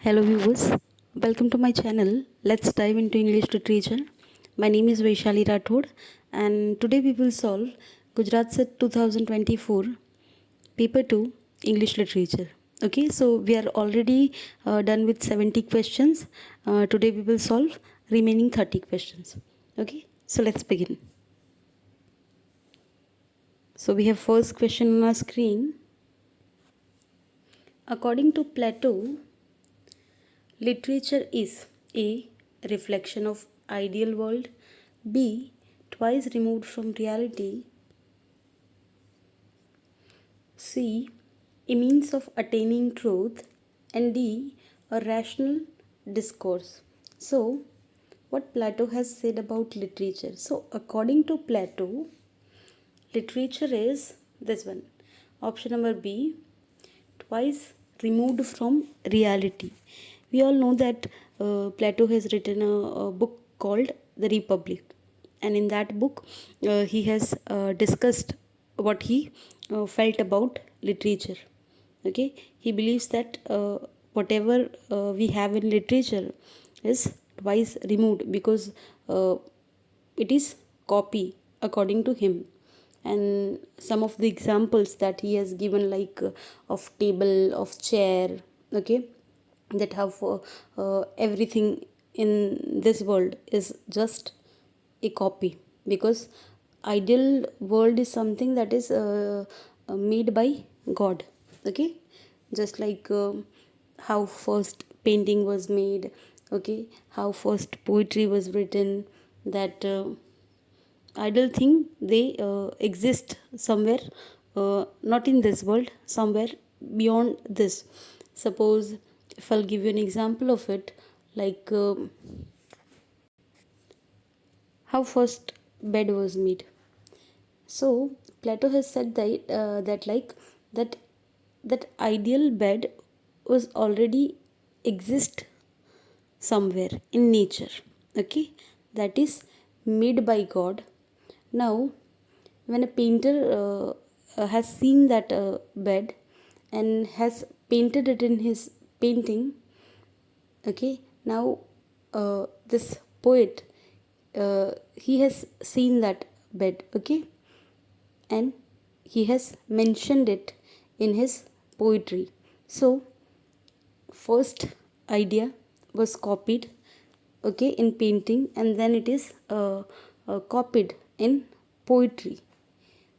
Hello viewers, welcome to my channel. Let's dive into English literature. My name is Vaishali Rathod and today we will solve Gujarat SET 2024 paper 2 English literature. Okay, so we are already done with 70 questions. Today we will solve remaining 30 questions. Okay, so let's begin. So we have first question on our screen. According to Plato, literature is A. reflection of ideal world, B. twice removed from reality, C. a means of attaining truth, and D. a rational discourse. So, what Plato has said about literature. So, according to Plato, literature is this one. Option number B, twice removed from reality. We all know that Plato has written a book called The Republic, and in that book, he has discussed what he felt about literature. Okay, he believes that whatever we have in literature is twice removed because it is copy according to him. And some of the examples that he has given, like of table, of chair, okay, that have everything in this world is just a copy, because ideal world is something that is made by God. Okay, just like how first painting was made, okay, how first poetry was written, that ideal thing, they exist somewhere, not in this world, somewhere beyond this. Suppose if I'll give you an example of it, like how first bed was made. So Plato has said that that ideal bed was already exist somewhere in nature. Okay, that is made by God. Now when a painter has seen that bed and has painted it in his painting, okay, now this poet, he has seen that bed, okay, and he has mentioned it in his poetry. So first idea was copied, okay, in painting, and then it is copied in poetry.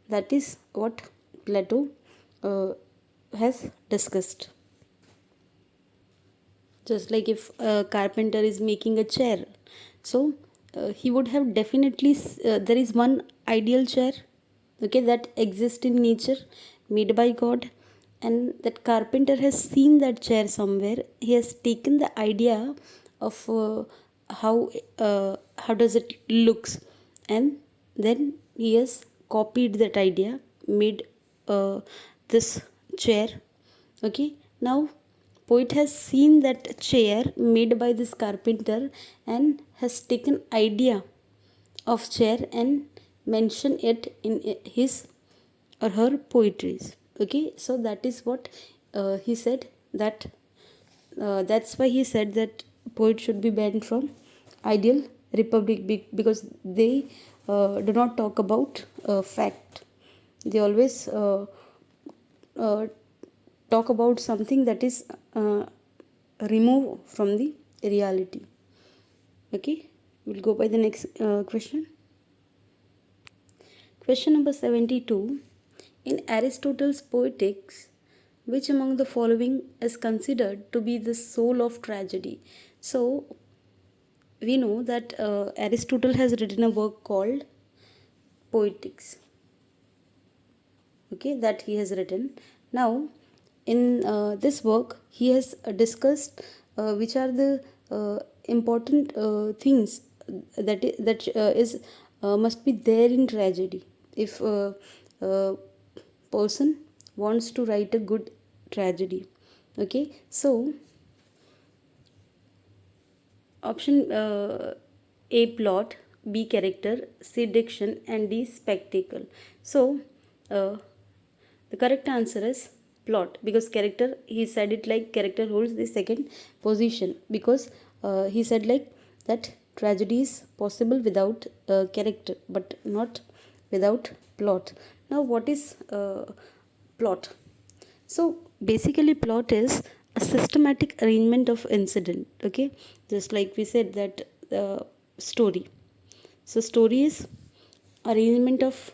That is what Plato has discussed. Just like if a carpenter is making a chair, so he would have definitely there is one ideal chair, okay, that exists in nature, made by God, and that carpenter has seen that chair somewhere. He has taken the idea of how does it looks, and then he has copied that idea, made this chair. Okay, now poet has seen that chair made by this carpenter and has taken idea of chair and mention it in his or her poetries. Okay, so that is what he said, that that's why he said that poet should be banned from ideal republic, because they do not talk about fact. They always uh, talk about something that is removed from the reality. Okay, we'll go by the next question. Question number 72. In Aristotle's Poetics, which among the following is considered to be the soul of tragedy? So, we know that Aristotle has written a work called Poetics. Okay, that he has written. Now, in this work, he has discussed which are the important things that must be there in tragedy. If a person wants to write a good tragedy, okay, so option A, plot, B, character, C, diction, and D, spectacle. So the correct answer is plot, because character, he said it like character holds the second position, because he said like that tragedy is possible without character but not without plot. Now what is plot? So basically plot is a systematic arrangement of incident, okay, just like we said that story. So story is arrangement of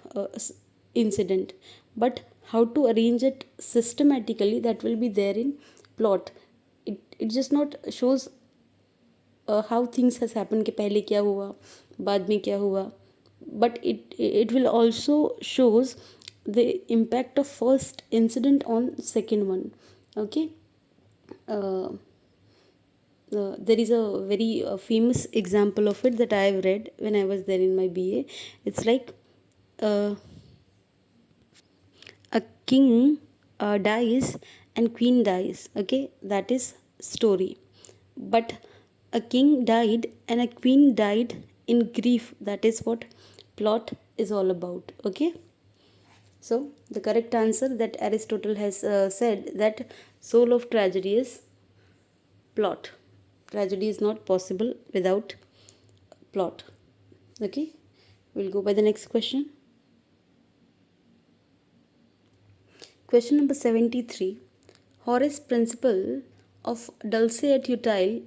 incident, but how to arrange it systematically, that will be there in plot. It just not shows how things has happened, कि पहले क्या हुआ, बाद में क्या हुआ, but it will also shows the impact of first incident on second one, okay. uh, there is a very famous example of it that I have read when I was there in my BA. It's like uh, a king dies and queen dies, okay, that is story. But a king died and a queen died in grief, that is what plot is all about, okay. So the correct answer that Aristotle has said that soul of tragedy is plot. Tragedy is not possible without plot, okay. We'll go by the next question. Question number 73. Horace's principle of dulce et utile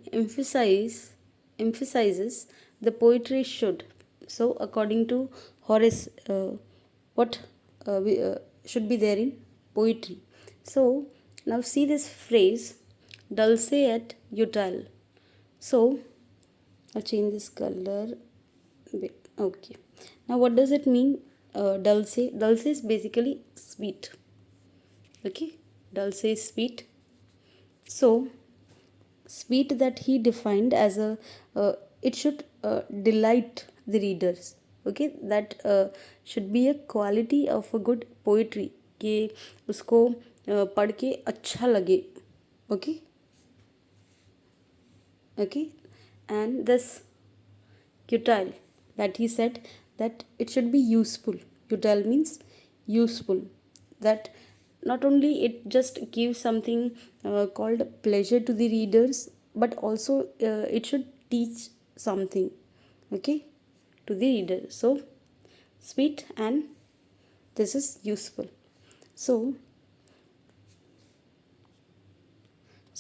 emphasizes the poetry should. So, according to Horace, what should be there in poetry? So, now see this phrase dulce et utile. So, I'll change this color. Okay. Now, what does it mean? Dulce. Dulce is basically sweet. Okay, dulce is sweet. So sweet that he defined as a it should delight the readers, okay. That should be a quality of a good poetry, कि उसको पढ़ के अच्छा लगे, okay. Okay, and this utile, that he said that it should be useful. Utile means useful, that not only it just gives something called pleasure to the readers, but also it should teach something, okay, to the reader. So sweet and this is useful. So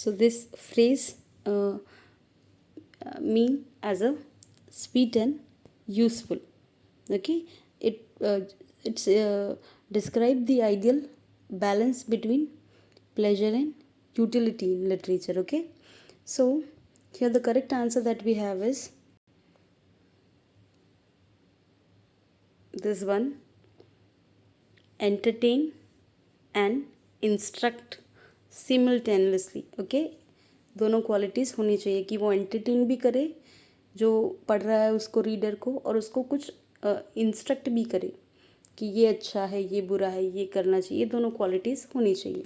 this phrase mean as a sweet and useful, okay. It's describe the ideal balance between pleasure and utility in literature, okay. So here the correct answer that we have is this one: entertain and instruct simultaneously, okay. दोनों qualities होनी चाहिए कि वो entertain भी करे जो पढ़ रहा है उसको, रीडर को, और उसको कुछ इंस्ट्रक्ट भी करे कि ये अच्छा है, ये बुरा है, ये करना चाहिए. दोनों क्वालिटीज़ होनी चाहिए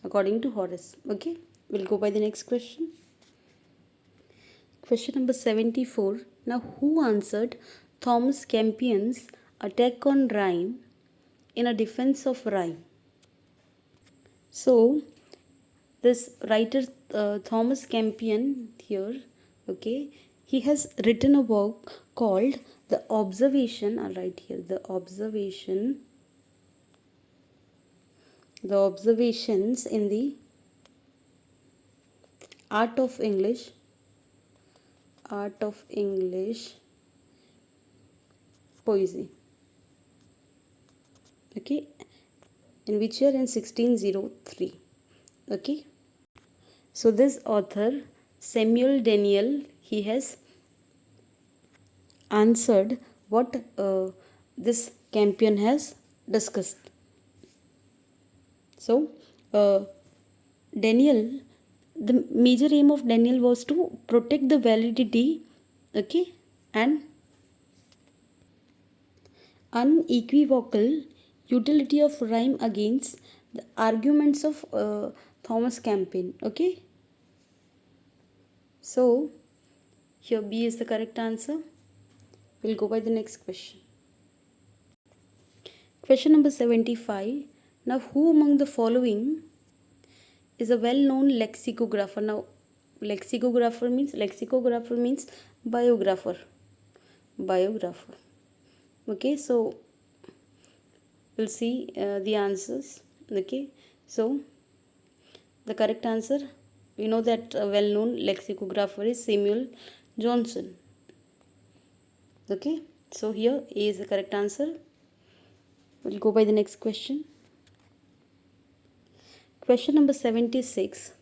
according to Horace, okay. Will go by the next question. Question number 74. Now, who answered Thomas Campion's attack on rhyme in a defense of rhyme? So, this writer Thomas Campion here, okay, he has written a work called The Observation. I'll write here the observations in the art of English poesy, okay, in which year? In 1603, okay. So this author Samuel Daniel, he has answered what this Campion has discussed. So Daniel, the major aim of Daniel was to protect the validity, okay, and unequivocal utility of rhyme against the arguments of Thomas Campion, okay. So here B is the correct answer. We'll go by the next question. Question number 75. Now, who among the following is a well-known lexicographer. Now, lexicographer means biographer. Biographer. Okay, so we'll see the answers. Okay, so the correct answer, we know that a well-known lexicographer is Samuel Johnson. Okay, so here A is the correct answer. We'll go by the next question. Question number 76.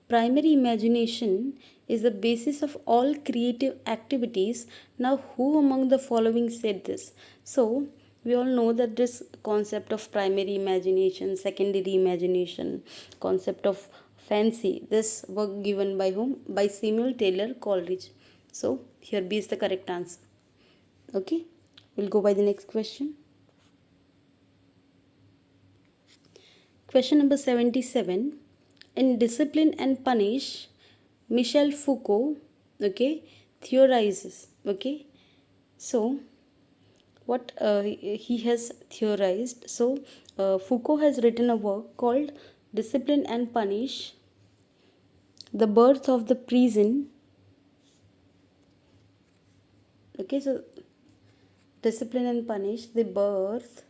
Primary imagination is the basis of all creative activities. Now, who among the following said this? So, we all know that this concept of primary imagination, secondary imagination, concept of fancy, this work given by whom? By Samuel Taylor Coleridge. So, here B is the correct answer. Okay, we'll go by the next question. Question number 77. In Discipline and Punish, Michel Foucault, okay, theorizes, okay. So, what he has theorized. So, Foucault has written a work called Discipline and Punish, the Birth of the Prison. Okay, so Discipline and Punish, the birth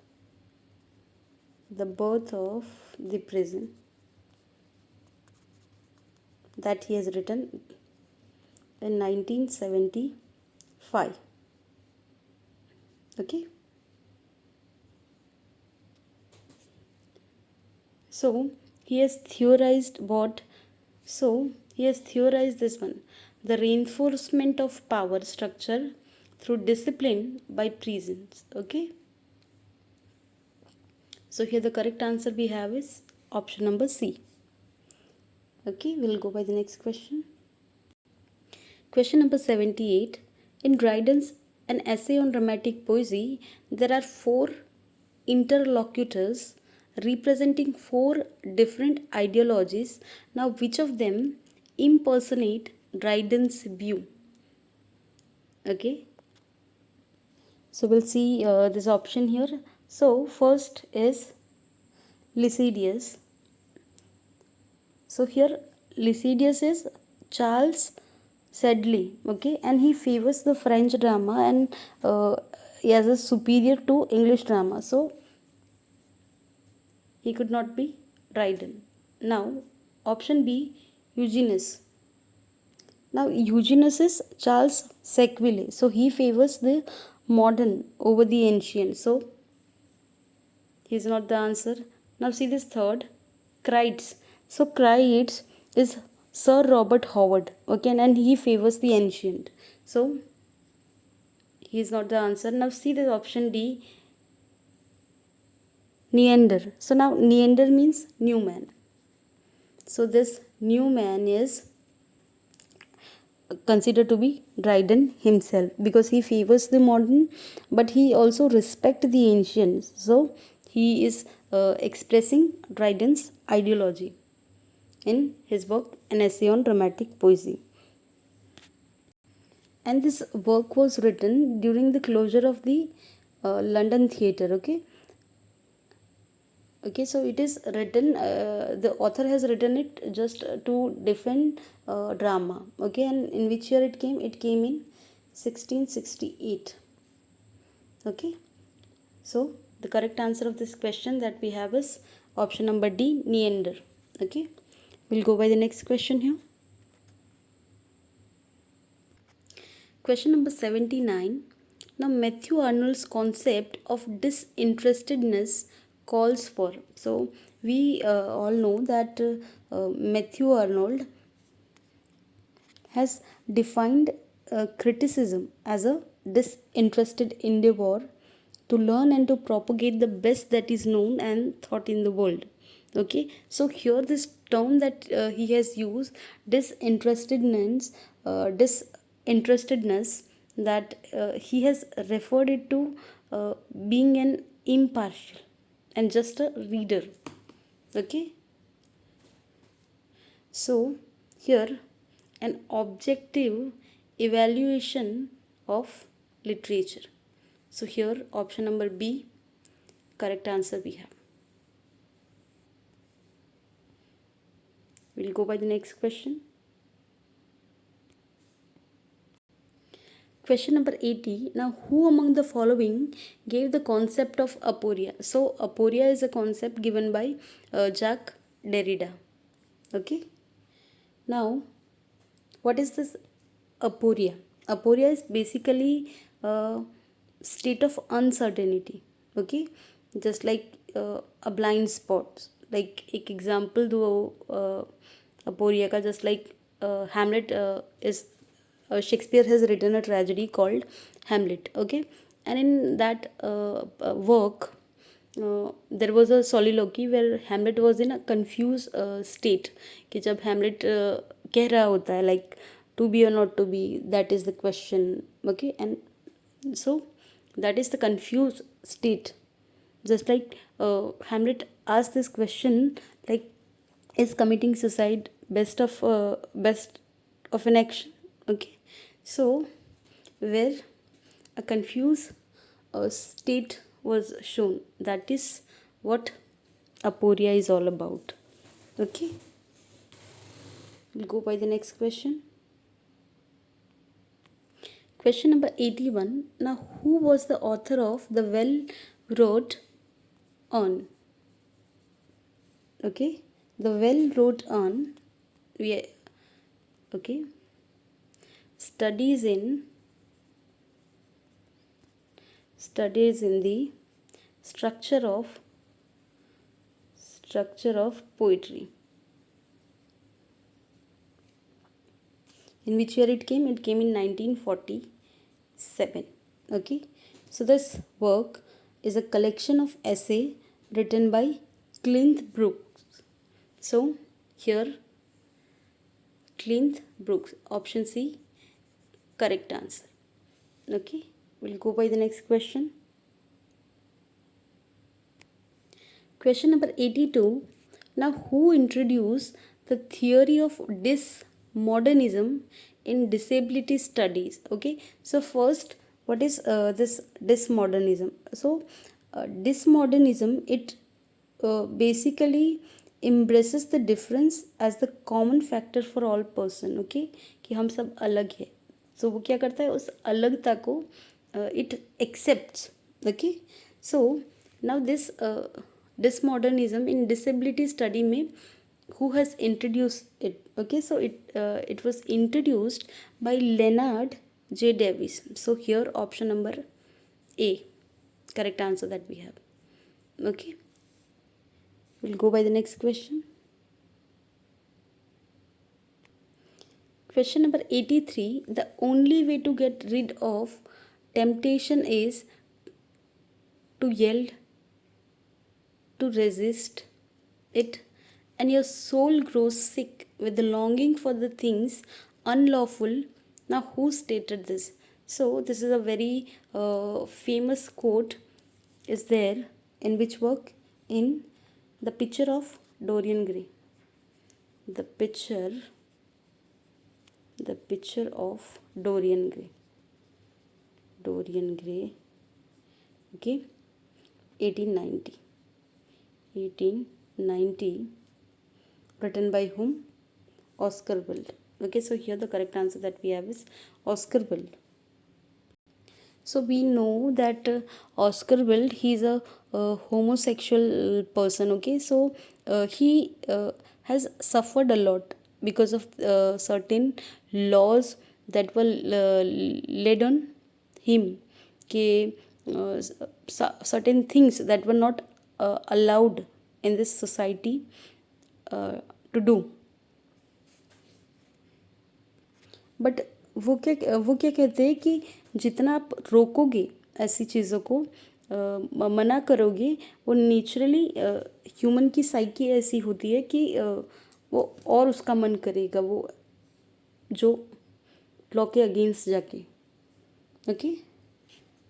of the prison, that he has written in 1975. Okay, so he has theorized what? So he has theorized this one, the reinforcement of power structure through discipline by prisons. Okay, so here the correct answer we have is option number C. Okay, we'll go by the next question. Question number 78. In Dryden's An Essay on Dramatic Poesy, there are 4 interlocutors representing 4 different ideologies. Now, which of them impersonate Dryden's view? Okay, so we'll see this option here. So, first is Lycidius. So, here Lycidius is Charles Sedley, okay, and he favors the French drama and as a superior to English drama. So, he could not be Dryden. Now, option B, Eugenius. Now, Eugenius is Charles Sequille. So, he favors the modern over the ancient. So, he is not the answer. Now, see this third, Crites. So, Crites is Sir Robert Howard. Okay, and he favors the ancient. So, he is not the answer. Now, see this option D, Neander. So, now Neander means new man. So, this new man is considered to be Dryden himself because he favors the modern but he also respects the ancients. So, he is expressing Dryden's ideology in his book An Essay on Dramatic Poesy. And this work was written during the closure of the London theatre. Okay, so it is written, the author has written it just to defend drama. Okay, and in which year it came? It came in 1668. Okay, so the correct answer of this question that we have is option number D, Neander. Okay, we'll go by the next question here. Question number 79. Now, Matthew Arnold's concept of disinterestedness calls for. So, we all know that Matthew Arnold has defined criticism as a disinterested endeavor to learn and to propagate the best that is known and thought in the world. Okay, so here this term that he has used, disinterestedness, that he has referred it to being an impartial and just a reader. Okay, so here an objective evaluation of literature. So here option number B, correct answer we have. We'll go by the next question. Question number 80. Now, who among the following gave the concept of aporia? So, aporia is a concept given by Jacques Derrida. Okay. Now, what is this aporia? Aporia is basically a state of uncertainty. Okay. Just like a blind spot. Like एक example दो aporia का, just like Hamlet is Shakespeare has written a tragedy called Hamlet. Okay. And in that work, there was a soliloquy where Hamlet was in a confused state कि जब Hamlet कह रहा होता है like to be or not to be, that is the question. Okay. And so that is the confused state. Just like Hamlet asked this question like, is committing suicide best of an action? Okay. So where a confused state was shown, that is what aporia is all about. Okay. We'll go by the next question. Question number 81. Now, who was the author of the well wrote on? Okay. The well wrote on. Okay. Studies in the structure of poetry. In which year it came? It came in 1947. Okay. So this work is a collection of essay written by Clint Brooks. So here Clint Brooks, option C, correct answer. Okay. We'll go by the next question. Question number 82. Now, who introduced the theory of dismodernism in disability studies? Okay. So first, what is this dismodernism? So dismodernism, it basically embraces the difference as the common factor for all person. Okay. कि हम सब अलग है. So वो क्या करता है, उस अलगता को it accepts. Okay. So now this dismodernism in disability study में who has introduced it? Okay. So it was introduced by Leonard J. Davis. So here option number A, correct answer that we have. Okay. We'll go by the next question. Question number 83. The only way to get rid of temptation is to yield, to resist it, and your soul grows sick with the longing for the things unlawful. Now, who stated this? So, this is a very famous quote. Is there in which work? In The Picture of Dorian Gray. The picture of Dorian Gray. Dorian Gray. Okay. 1890. Written by whom? Oscar Wilde. Okay, so here the correct answer that we have is Oscar Wilde. So we know that Oscar Wilde, he is a homosexual person. Okay, so he has suffered a lot because of certain laws that were laid on him. Okay, certain things that were not allowed in this society to do. But वो क्या कहते हैं कि जितना आप रोकोगे ऐसी चीज़ों को, मना करोगे, वो नेचुरली ह्यूमन की साइकी ऐसी होती है कि वो और उसका मन करेगा वो जो लॉ के अगेंस्ट जाके. Okay.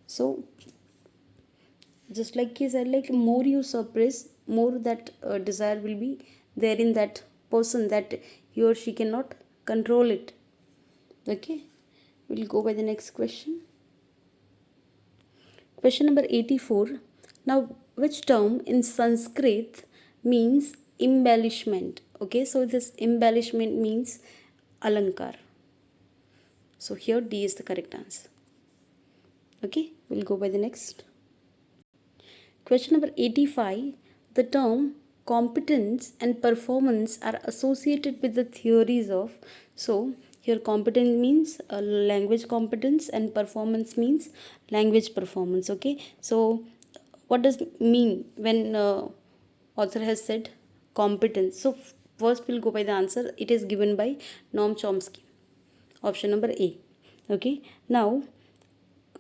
So just like he said, like more you suppress, more that desire will be there in that person, that he or she cannot control it. Okay. We'll go by the next question. Question number 84. Now, which term in Sanskrit means embellishment? Okay, so this embellishment means alankar. So here D is the correct answer. Okay, we'll go by the next. Question number 85. The term competence and performance are associated with the theories of. So here competence means language competence and performance means language performance. Okay, so what does it mean when author has said competence? So first we'll go by the answer. It is given by Noam Chomsky. Option number A. Okay, now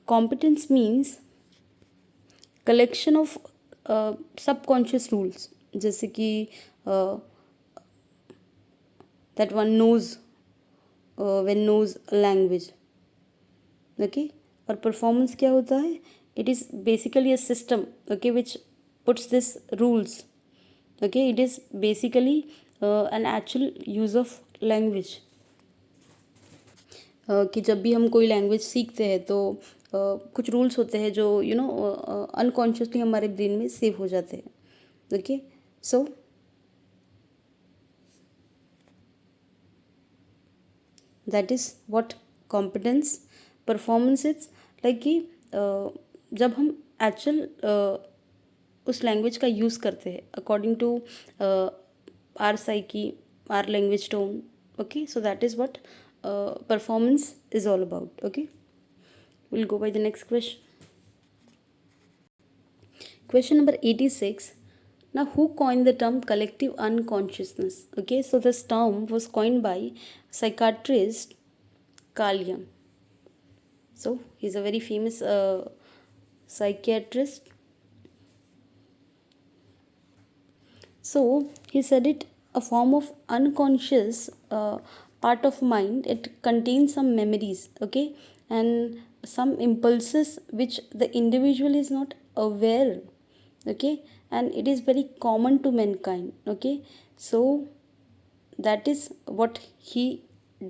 competence means collection of subconscious rules, जैसे कि that one knows when knows language. Okay, और performance क्या होता है? It is basically a system, okay, which puts this rules. Okay, it is basically an actual use of language. कि जब भी हम कोई लैंग्वेज सीखते हैं तो कुछ रूल्स होते हैं जो अनकॉन्शियसली हमारे ब्रेन में सेव हो जाते हैं. Okay, so that is what competence. Performance is like कि जब हम एक्चुअल उस लैंग्वेज का यूज़ करते हैं according to our psyche, our language tone. Okay, so that is what performance is all about. Okay, we'll go by the next question. Question number 86. Now, who coined the term collective unconsciousness? Okay, so this term was coined by psychiatrist Carl Jung. So he's a very famous psychiatrist. So he said it a form of unconscious part of mind. It contains some memories, okay, and some impulses which the individual is not aware, okay, and it is very common to mankind. Okay, so that is what he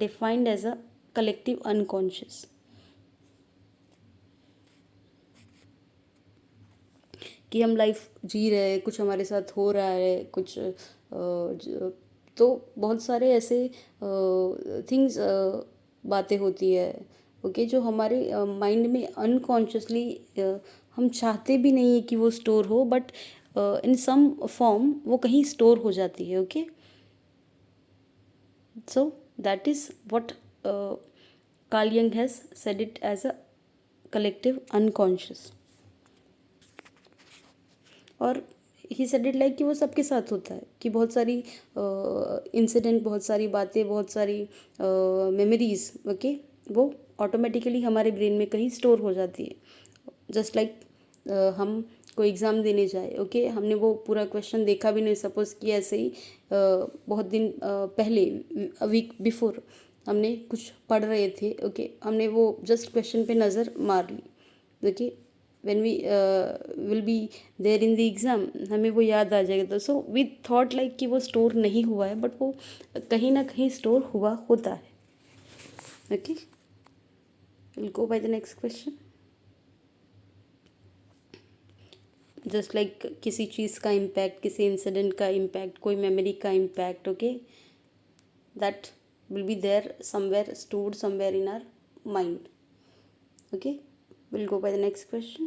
defined as a collective unconscious. कि हम life जी रहे हैं, कुछ हमारे साथ हो रहा है, कुछ तो बहुत सारे ऐसे थिंग्स बातें होती है, ओके, जो हमारे माइंड में अनकॉन्शियसली हम चाहते भी नहीं है कि वो स्टोर हो, बट इन सम फॉर्म वो कहीं स्टोर हो जाती है. Okay, so that is what Carl Jung has said it as a collective unconscious. और ही सेड इट लाइक कि वो सबके साथ होता है, कि बहुत सारी इंसिडेंट, बहुत सारी बातें, बहुत सारी मेमोरीज, ओके, वो ऑटोमेटिकली हमारे ब्रेन में कहीं स्टोर हो जाती है. जस्ट लाइक हम कोई एग्ज़ाम देने जाए, ओके, हमने वो पूरा क्वेश्चन देखा भी नहीं, सपोज कि ऐसे ही बहुत दिन पहले, अ वीक बिफोर हमने कुछ पढ़ रहे थे, ओके, हमने वो जस्ट क्वेश्चन पे नज़र मार ली. Okay, when we will be there in the exam, हमें वो याद आ जाएगा. तो सो वी थॉट लाइक कि वो स्टोर नहीं हुआ है, बट वो कहीं ना कहीं स्टोर हुआ होता है. Okay, will go by the next question. Just like किसी चीज़ का इम्पैक्ट, किसी इंसिडेंट का इम्पैक्ट, कोई मेमोरी का impact, okay, that will be there somewhere, stored somewhere in our mind. Okay, we'll go by the next question.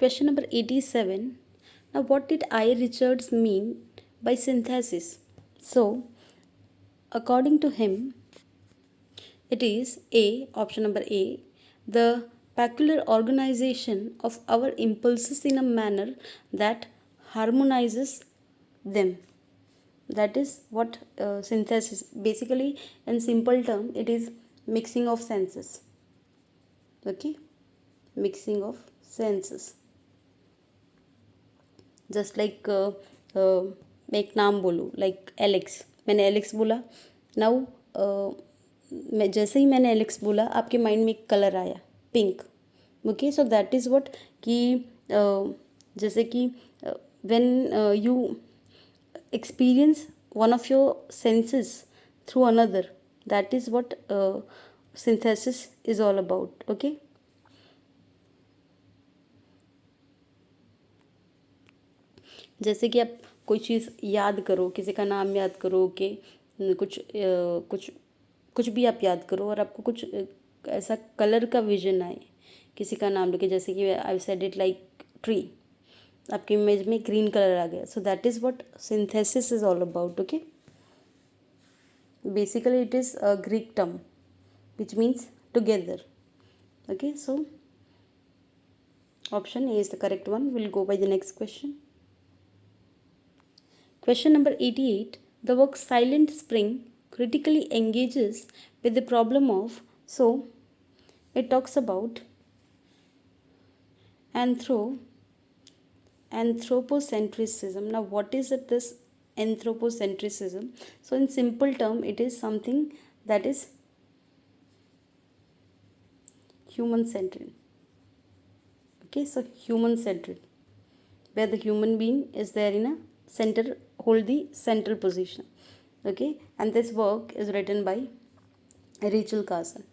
Question number 87. Now, what did I. Richards mean by synthesis? So, according to him, it is A, option number A, the peculiar organization of our impulses in a manner that harmonizes them. That is what synthesis, basically in simple term, it is mixing of senses. Okay, mixing of senses. Just like मैं एक नाम बोलूँ, like Alex. मैंने Alex बोला, now मैं जैसे ही मैंने Alex बोला, आपके माइंड में एक कलर आया, pink. Okay, so that is what कि जैसे कि when you experience one of your senses through another, that is what synthesis is all about. Okay, जैसे कि आप कोई चीज़ याद करो, किसी का नाम याद करो, कि कुछ कुछ भी आप याद करो और आपको कुछ ऐसा कलर का विजन आए, किसी का नाम लेके, जैसे कि I said it like tree, आपकी इमेज में ग्रीन कलर आ गया. सो that is what synthesis is all about. Okay, basically it is a Greek term which means together. Okay, so option A is the correct one. We'll go by the next question. Question number 88. The work Silent Spring critically engages with the problem of, so it talks about anthropocentrism. Now what is it, this anthropocentrism? So in simple term, it is something that is human centered. Okay, so human centered, where the human being is there in a center, hold the central position. Okay, and this work is written by Rachel Carson.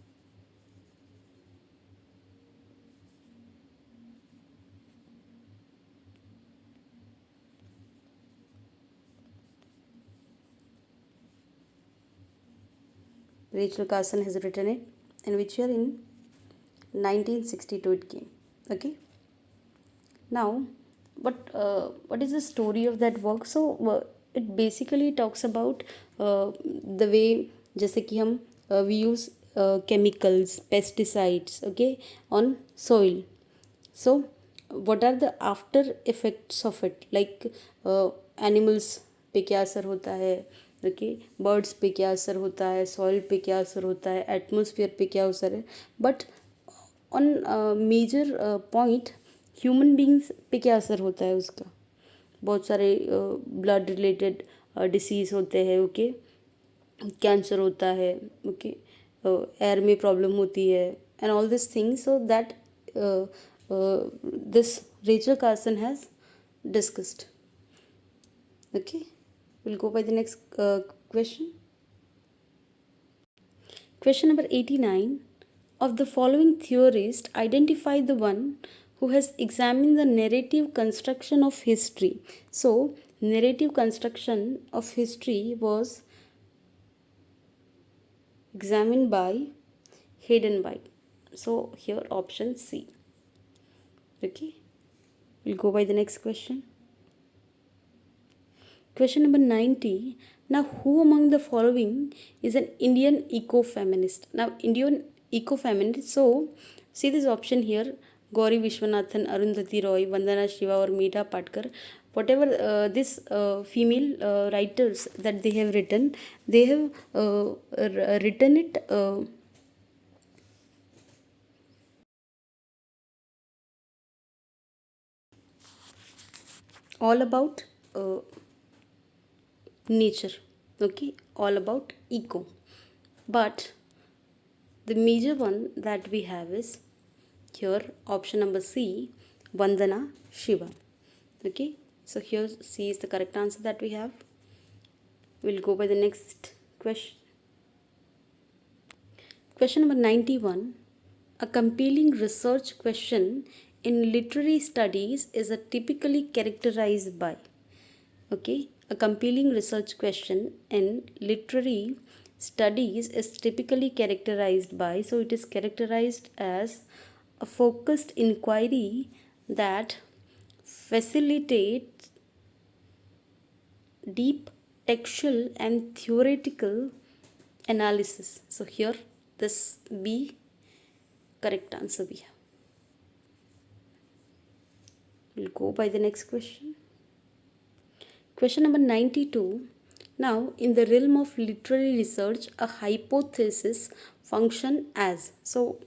Rachel Carson has written it, in which year? In 1962 it came. Okay, now what is the story of that work? So it basically talks about the way, जैसे कि हम we use chemicals, pesticides, okay, on soil. So what are the after effects of it, like animals पे क्या असर होता है, okay, birds पे क्या असर होता है, सॉइल पे क्या असर होता है, एटमोसफियर पे क्या असर है, but on major point human beings पे क्या असर होता है उसका. बहुत सारे ब्लड रिलेटेड डिसीज़ होते हैं, ओके, कैंसर होता है, ओके, एयर में प्रॉब्लम होती है, and all this things. So that this Rachel Carson has discussed. Okay, we'll go by the next question. Question number 89. Of the following theorists, identify the one who has examined the narrative construction of history. So, narrative construction of history was examined by Hayden White. So, here option C. Okay, we'll go by the next question. Question number 90. Now, who among the following is an Indian eco-feminist? Now, Indian eco-feminist. So, see this option here. Gauri Vishwanathan, Arundhati Roy, Vandana Shiva or Meeta Patkar. Whatever this female writers that they have written, they have written it all about nature, okay, all about eco. But the major one that we have is here option number C, Vandana Shiva. Okay, so here C is the correct answer that we have. We'll go by the next question. Question number 91. A compelling research question in literary studies is a typically characterized by. Okay, a compelling research question in literary studies is typically characterized by, so it is characterized as a focused inquiry that facilitates deep textual and theoretical analysis. So here this B correct answer we have. We'll go by the next question. Question number 92. Now, in the realm of literary research, a hypothesis function as. So,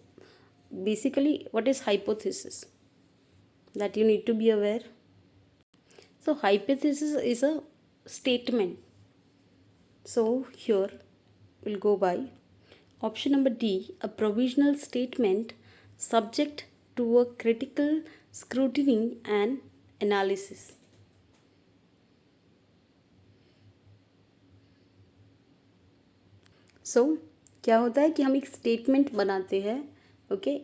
basically, what is hypothesis? That you need to be aware. So, hypothesis is a statement. So, here we'll go by option number D, a provisional statement subject to a critical scrutiny and analysis. सो क्या होता है कि हम एक statement बनाते हैं, okay,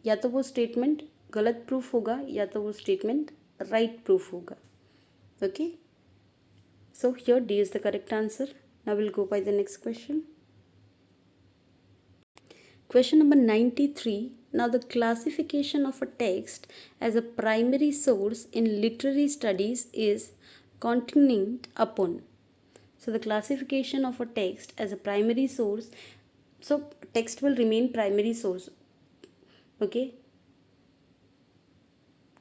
या तो वो स्टेटमेंट गलत प्रूफ होगा या तो वो स्टेटमेंट राइट प्रूफ होगा. Okay, So here D is the correct answer. Now we'll go by the next question. Question number 93. Now the classification of a text as a primary source in literary studies is contingent upon. So the classification of a text as a primary source, so text will remain primary source, okay?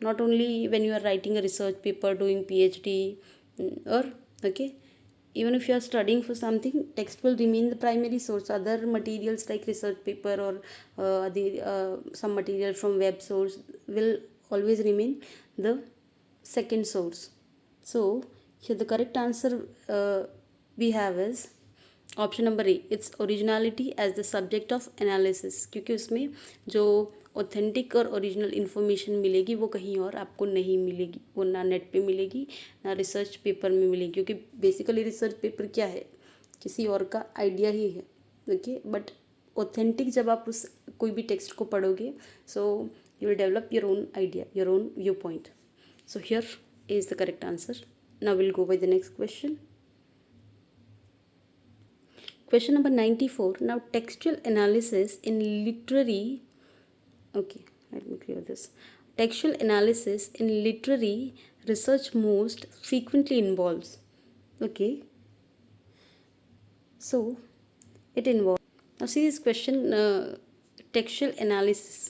Not only when you are writing a research paper, doing PhD, or okay, even if you are studying for something, text will remain the primary source. Other materials like research paper or some material from web source will always remain the second source. So here the correct answer we have is option number A, it's originality as the subject of analysis, क्योंकि उसमें जो authentic और original information मिलेगी वो कहीं और आपको नहीं मिलेगी, वो ना नेट पे मिलेगी ना रिसर्च पेपर में मिलेगी, क्योंकि बेसिकली रिसर्च पेपर क्या है, किसी और का आइडिया ही है, देखिए। बट ऑथेंटिक जब आप उस कोई भी टेक्स्ट को पढ़ोगे, so you will develop your own idea, your own view point. So here is the correct answer. Now will go by the next question. Question number 94. Now textual analysis in literary, okay, let me clear this. Textual analysis in literary research most frequently involves, okay, so it involves, now see this question, textual analysis,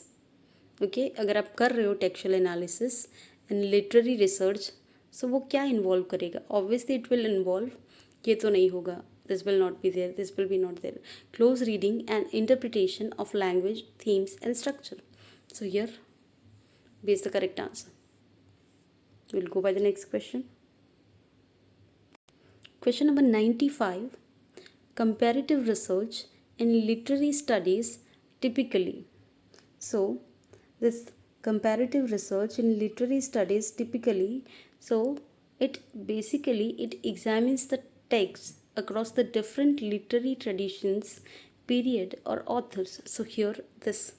okay, अगर आप कर रहे हो textual analysis in literary research, so वो क्या involve करेगा? Obviously it will involve, ये तो नहीं होगा, this will not be there, this will be not there, close reading and interpretation of language, themes and structure. So here B is the correct answer. We'll go by the next question. Question number 95. Comparative research in literary studies typically. So this comparative research in literary studies typically, so it basically it examines the text across the different literary traditions, period or authors. So here this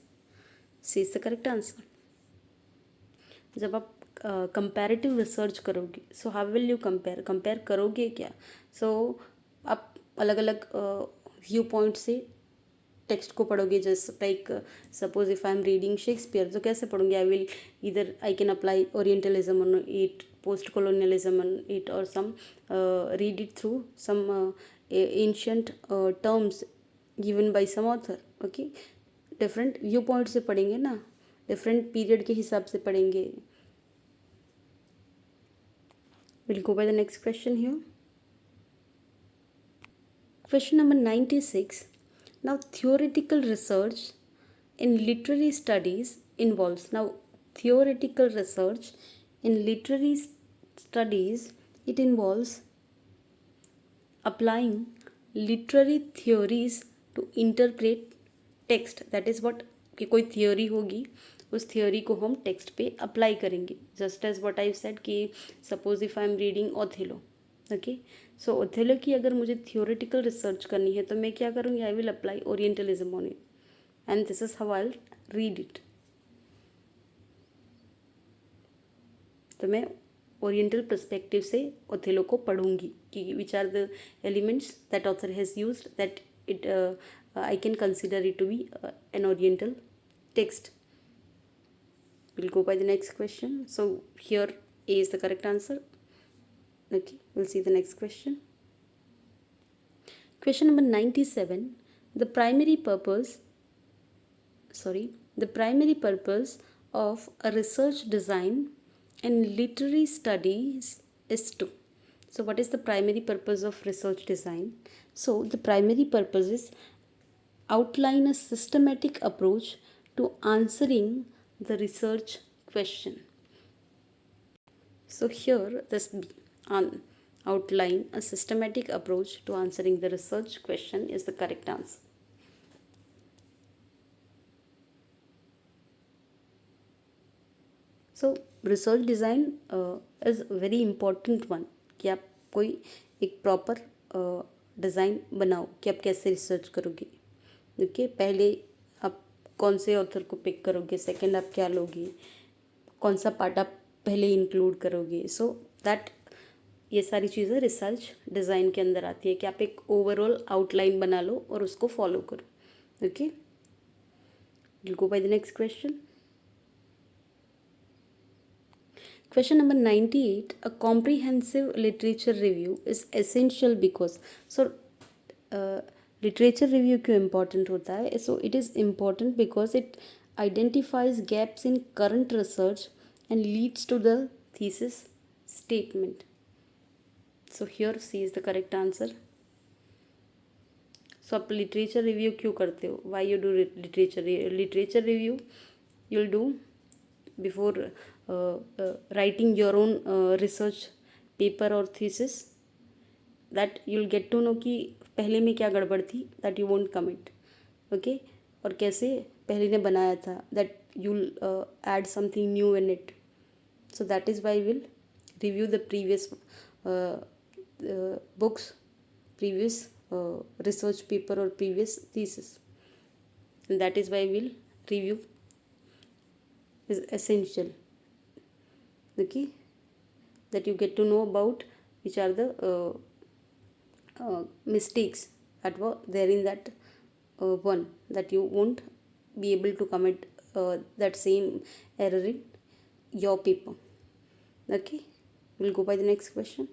C is the correct answer. जब आप comparative research करोगे, so how will you compare करोगे क्या? सो आप अलग अलग view point से text को पढ़ोगे. Just like suppose if I am reading Shakespeare, तो कैसे पढ़ूंगी? आई विल इधर I can apply orientalism on it, post colonialism on it, or some read it through some ancient terms given by some author. okay, different view point से पढ़ेंगे ना, different period के हिसाब से पढ़ेंगे. Will go by the next question here. Question number 96. Now theoretical research in literary studies involves, now theoretical research in literary studies, it involves applying literary theories to interpret text. that is what, कि कोई theory होगी, उस theory को हम text पे apply करेंगे. Just as what I said कि suppose if I am reading Othello, okay, so Othello की अगर मुझे थियोरेटिकल रिसर्च करनी है तो मैं क्या करूँगी? I will apply orientalism on it and this is how I will read it. तो मैं ओरिएंटल पर्सपेक्टिव से ओथेलो को पढ़ूंगी कि which are the elements that author has used that it I can consider it to be an oriental text. We'll go by the next question. So here A is the correct answer. Okay, we'll see the next question. Question number 97. The primary purpose of a research design in literary studies is to. So what is the primary purpose of research design? So the primary purpose is outline a systematic approach to answering the research question. So here this outline a systematic approach to answering the research question is the correct answer. So research design is very important one, कि आप कोई एक proper design बनाओ कि आप कैसे research करोगे. Okay, पहले आप कौन से ऑथर को पिक करोगे, सेकंड आप क्या लोगे, कौन सा पार्ट आप पहले इंक्लूड करोगे. सो दैट ये सारी चीज़ें रिसर्च डिज़ाइन के अंदर आती है कि आप एक ओवरऑल आउटलाइन बना लो और उसको फॉलो करो. Okay, we'll go by the next question. Question number 98. A comprehensive literature review is essential because. So, literature review क्यों important होता है? So, it is important because it identifies gaps in current research and leads to the thesis statement. So, here C is the correct answer. So, आप literature review क्यों करते हो? Why you do literature review? You'll do before writing your own research paper or thesis, that you'll get to know कि पहले में क्या गड़बड़ थी, that you won't commit. Okay, और कैसे पहले ने बनाया था, that you'll add something new in it. So that is why we'll review the previous books, previous research paper or previous thesis, and that is why we'll review is essential. Okay, that you get to know about which are the mistakes that were there in that one, that you won't be able to commit that same error in your paper. Okay, we'll go by the next question.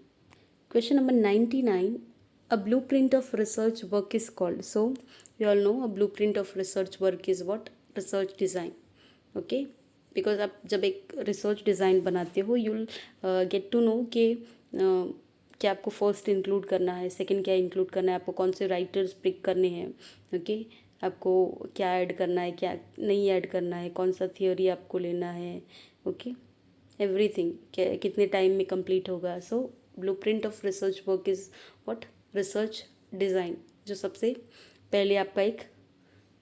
Question number 99. A blueprint of research work is called. So we all know a blueprint of research work is what? Research design. Okay, because आप जब एक research design बनाते हो you'll get to know कि क्या आपको first include करना है, सेकंड क्या इंक्लूड करना है, आपको कौन से राइटर्स पिक करने हैं. ओके, आपको क्या ऐड करना है, क्या नहीं ऐड करना है, कौन सा थियोरी आपको लेना है. ओके, एवरीथिंग कितने टाइम में कंप्लीट होगा. So blueprint of research work is what? Research design, जो सबसे पहले आपका एक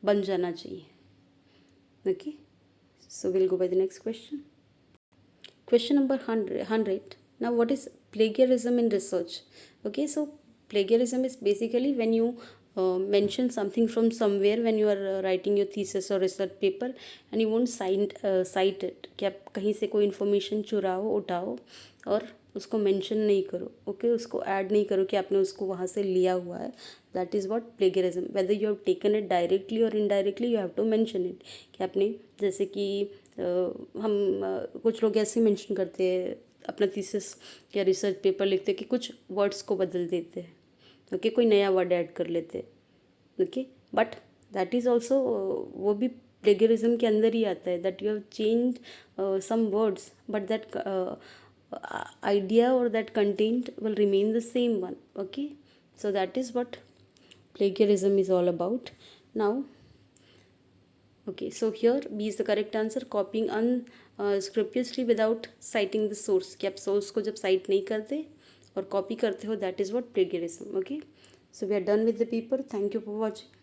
बन जाना चाहिए. Okay, so we'll go by the next question. Question number 100. Now, what is plagiarism in research? Okay, so plagiarism is basically when you mention something from somewhere when you are writing your thesis or research paper and you won't cite it, कि आप कहीं से कोई information चुराओ, उठाओ और उसको mention नहीं करो. ओके, उसको ऐड नहीं करो कि आपने उसको वहाँ से लिया हुआ है. That is what plagiarism. Whether you have taken it directly or indirectly, you have to mention it. कि आपने जैसे कि हम कुछ लोग ऐसे मेंशन करते हैं अपना थीसिस या रिसर्च पेपर लिखते कि कुछ वर्ड्स को बदल देते हैं. ओके, कोई नया वर्ड ऐड कर लेते हैं. Okay, but that is also, वो भी प्लेगरिज्म के अंदर ही आता है. That you have change some words but that idea or that content will remain the same one. Okay, so that is what plagiarism is all about. Now, okay, so here B is the correct answer. Copying unscrupulously without citing the source, कि आप source को जब cite नहीं करते और copy करते हो, that is what plagiarism. Okay, so we are done with the paper. Thank you for watching.